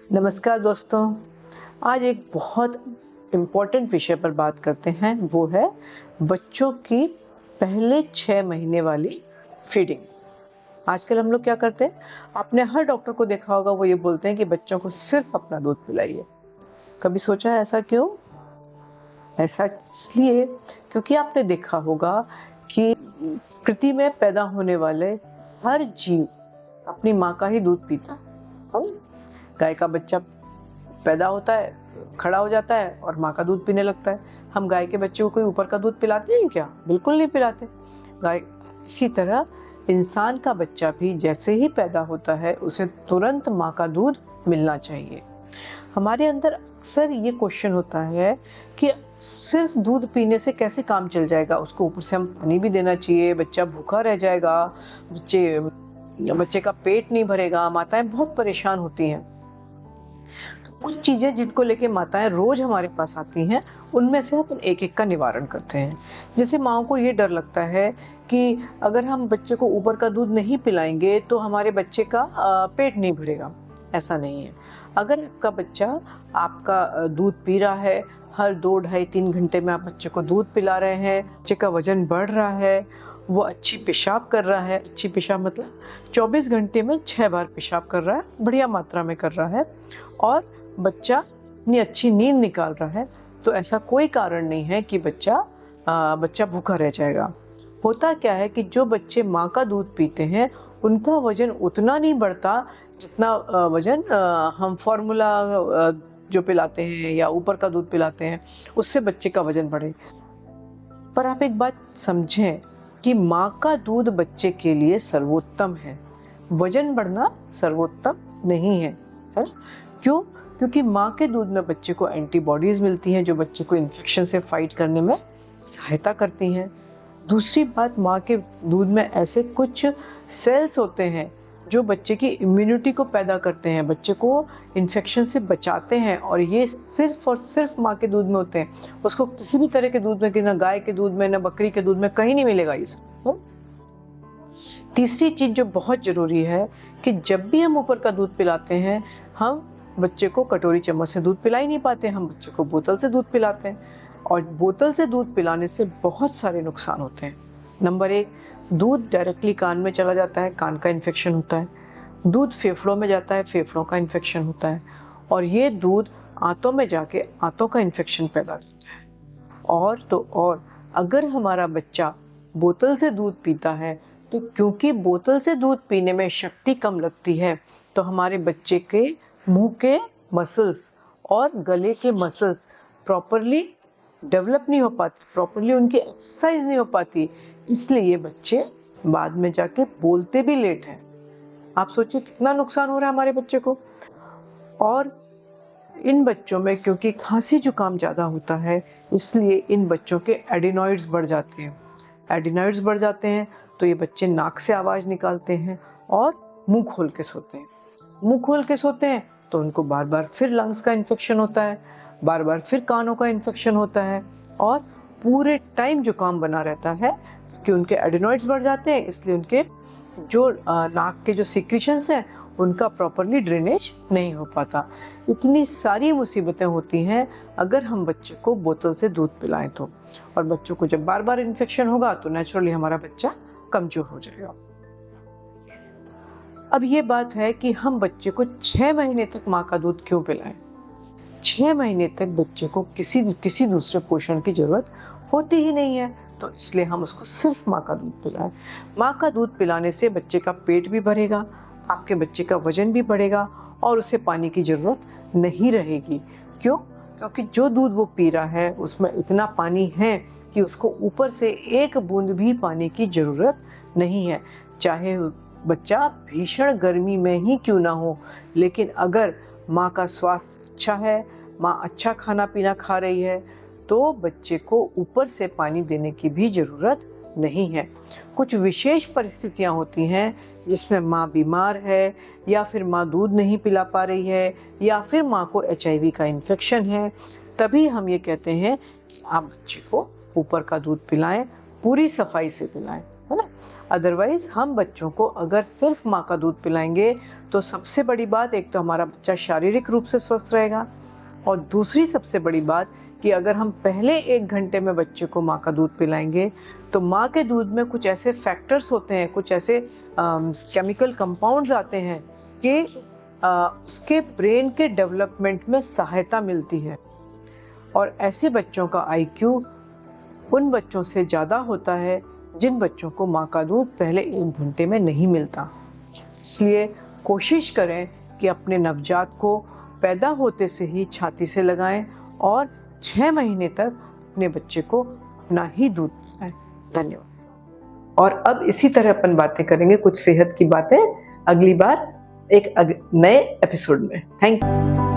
नमस्कार दोस्तों। आज एक बहुत इम्पोर्टेंट विषय पर बात करते हैं, वो है बच्चों की पहले 6 महीने वाली फीडिंग। आजकल हम लोग क्या करते हैं, आपने हर डॉक्टर को देखा होगा, वो ये बोलते हैं कि बच्चों को सिर्फ अपना दूध पिलाइए। कभी सोचा है ऐसा क्यों? ऐसा इसलिए क्योंकि आपने देखा होगा कि पृथ्वी में पैदा होने वाले हर जीव अपनी माँ का ही दूध पीता है। गाय का बच्चा पैदा होता है, खड़ा हो जाता है और माँ का दूध पीने लगता है। हम गाय के बच्चे को कोई ऊपर का दूध पिलाते हैं क्या? बिल्कुल नहीं पिलाते। गाय इसी तरह इंसान का बच्चा भी जैसे ही पैदा होता है उसे तुरंत माँ का दूध मिलना चाहिए। हमारे अंदर अक्सर ये क्वेश्चन होता है कि सिर्फ दूध पीने से कैसे काम चल जाएगा, उसको ऊपर से हम पानी भी देना चाहिए, बच्चा भूखा रह जाएगा, बच्चे का पेट नहीं भरेगा। माताएं बहुत परेशान होती हैं। तो कुछ चीजें जिनको लेके माताएं रोज हमारे पास आती हैं, उनमें से अपन एक एक का निवारण करते हैं। जैसे माओ को ये डर लगता है कि अगर हम बच्चे को ऊपर का दूध नहीं पिलाएंगे तो हमारे बच्चे का पेट नहीं भरेगा। ऐसा नहीं है। अगर आपका बच्चा आपका दूध पी रहा है, हर 2, ढाई, 3 घंटे में आप बच्चे को दूध पिला रहे हैं, बच्चे का वजन बढ़ रहा है, वो अच्छी पेशाब कर रहा है। अच्छी पेशाब मतलब 24 घंटे में 6 बार पेशाब कर रहा है, बढ़िया मात्रा में कर रहा है, और बच्चा इतनी अच्छी नींद निकाल रहा है, तो ऐसा कोई कारण नहीं है कि बच्चा भूखा रह जाएगा। होता क्या है कि जो बच्चे माँ का दूध पीते हैं उनका वजन उतना नहीं बढ़ता जितना वजन हम फॉर्मूला जो पिलाते हैं या ऊपर का दूध पिलाते हैं उससे बच्चे का वजन बढ़े। पर आप एक बात समझें कि माँ का दूध बच्चे के लिए सर्वोत्तम है, वजन बढ़ना सर्वोत्तम नहीं है। है? क्यों? क्योंकि माँ के दूध में बच्चे को एंटीबॉडीज मिलती हैं जो बच्चे को इन्फेक्शन से फाइट करने में सहायता करती हैं। दूसरी बात, माँ के दूध में ऐसे कुछ सेल्स होते हैं जो बच्चे की इम्यूनिटी को पैदा करते हैं, बच्चे को इन्फेक्शन से बचाते हैं, और ये सिर्फ और सिर्फ माँ के दूध में होते हैं। उसको किसी भी तरह के दूध में, ना गाय के दूध में, ना बकरी के दूध में, कहीं नहीं मिलेगा ये सब। तीसरी चीज जो बहुत जरूरी है कि जब भी हम ऊपर का दूध पिलाते हैं, हम बच्चे को कटोरी चम्मच से दूध पिला ही नहीं पाते, हम बच्चे को बोतल से दूध पिलाते हैं। और बोतल से दूध पिलाने से बहुत सारे नुकसान होते हैं। नंबर 1, दूध डायरेक्टली कान में चला जाता है, कान का इन्फेक्शन होता है। दूध फेफड़ों में जाता है, फेफड़ों का इन्फेक्शन होता है। और ये दूध आंतों में जाके आंतों का इन्फेक्शन पैदा करता है। और तो और, अगर हमारा बच्चा बोतल से दूध पीता है तो क्योंकि बोतल से दूध पीने में शक्ति कम लगती है, तो हमारे बच्चे के मुंह के मसल्स और गले के मसल्स प्रॉपरली डेवलप नहीं हो पाती, प्रॉपरली उनकी एक्सरसाइज नहीं हो पाती, इसलिए बच्चे बाद में जाके बोलते भी लेट हैं। आप सोचिए कितना नुकसान हो रहा है हमारे बच्चे को। और इन बच्चों में क्योंकि खांसी जुकाम ज्यादा होता है, इसलिए इन बच्चों के एडिनॉइड्स बढ़ जाते हैं। एडिनॉइड्स बढ़ जाते हैं तो ये बच्चे नाक से आवाज निकालते हैं और मुंह खोल के सोते हैं। मुंह खोल के सोते हैं तो उनको बार बार फिर लंग्स का इन्फेक्शन होता है, बार बार फिर कानों का इन्फेक्शन होता है, और पूरे टाइम जुकाम बना रहता है क्योंकि उनके एडिनॉइड्स बढ़ जाते हैं। इसलिए उनके जो नाक के जो सिक्रीशंस हैं उनका प्रॉपरली ड्रेनेज नहीं हो पाता। इतनी सारी मुसीबतें होती हैं अगर हम बच्चे को बोतल से दूध पिलाएं तो। और बच्चों को जब बार बार इन्फेक्शन होगा तो नेचुरली हमारा बच्चा कमजोर हो जाएगा। अब ये बात है कि हम बच्चे को 6 महीने तक माँ का दूध क्यों पिलाएं? 6 महीने तक बच्चे को किसी दूसरे पोषण की जरूरत होती ही नहीं है, तो इसलिए हम उसको सिर्फ माँ का दूध पिलाएं। माँ का दूध पिलाने से बच्चे का पेट भी भरेगा, आपके बच्चे का वजन भी बढ़ेगा, और उसे पानी की जरूरत नहीं रहेगी। क्यों? क्योंकि जो दूध वो पी रहा है उसमें इतना पानी है कि उसको ऊपर से एक बूंद भी पानी की जरूरत नहीं है। चाहे बच्चा भीषण गर्मी में ही क्यों ना हो, लेकिन अगर माँ का स्वास्थ्य अच्छा है, माँ अच्छा खाना पीना खा रही है, तो बच्चे को ऊपर से पानी देने की भी जरूरत नहीं है। कुछ विशेष परिस्थितियां होती हैं जिसमें माँ बीमार है, या फिर माँ दूध नहीं पिला पा रही है, या फिर माँ को HIV का इन्फेक्शन है, तभी हम ये कहते हैं कि आप बच्चे को ऊपर का दूध पिलाएं, पूरी सफाई से पिलाएं, है ना। अदरवाइज हम बच्चों को अगर सिर्फ माँ का दूध पिलाएंगे तो सबसे बड़ी बात, एक तो हमारा बच्चा शारीरिक रूप से स्वस्थ रहेगा, और दूसरी सबसे बड़ी बात कि अगर हम पहले 1 घंटे में बच्चे को माँ का दूध पिलाएंगे तो माँ के दूध में कुछ ऐसे फैक्टर्स होते हैं, कुछ ऐसे केमिकल कंपाउंड्स आते हैं कि उसके ब्रेन के डेवलपमेंट में सहायता मिलती है। और ऐसे बच्चों का IQ उन बच्चों से ज़्यादा होता है जिन बच्चों को माँ का दूध पहले 1 घंटे में नहीं मिलता। इसलिए कोशिश करें कि अपने नवजात को पैदा होते से ही छाती से लगाएं और 6 महीने तक अपने बच्चे को अपना ही दूध पिलाएं। धन्यवाद। और अब इसी तरह अपन बातें करेंगे, कुछ सेहत की बातें, अगली बार एक नए एपिसोड में। Thank you.